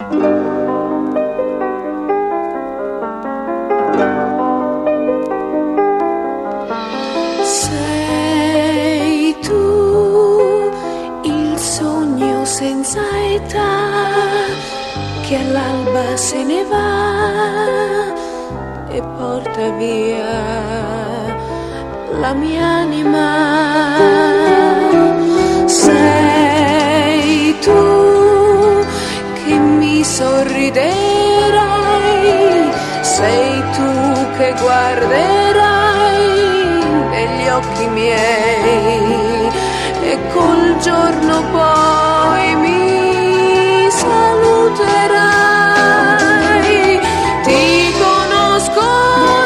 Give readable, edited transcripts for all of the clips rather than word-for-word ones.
Sei tu il sogno senza età che all'alba se ne va e porta via la mia anima. Sei tu che mi sorriderai, sei tu che guarderai negli occhi miei e col giorno poi mi saluterai. Ti conosco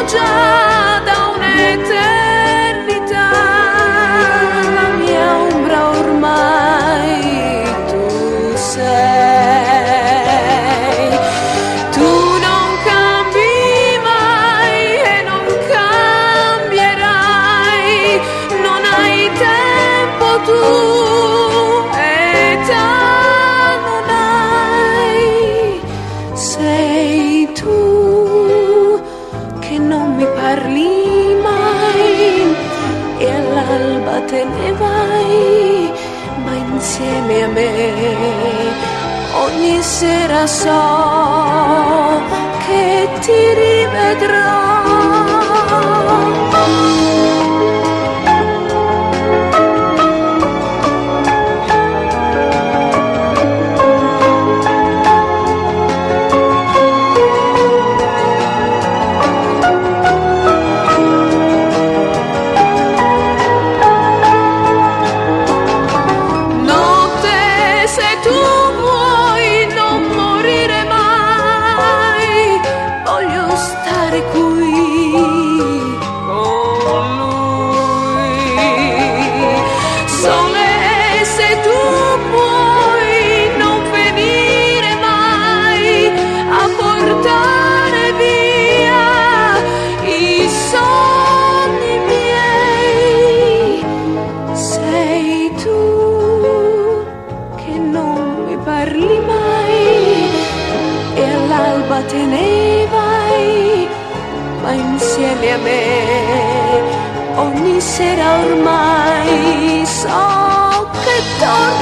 già da un'eternità, la mia ombra ormai tu sei. Tu non cambi mai e non cambierai, non hai tempo tu, età non hai. Sei tu che non mi parli mai e all'alba te ne vai, ma insieme a me ogni sera so che ti rivedrò. Te ne vai, ma insieme a me ogni sera ormai so che torno.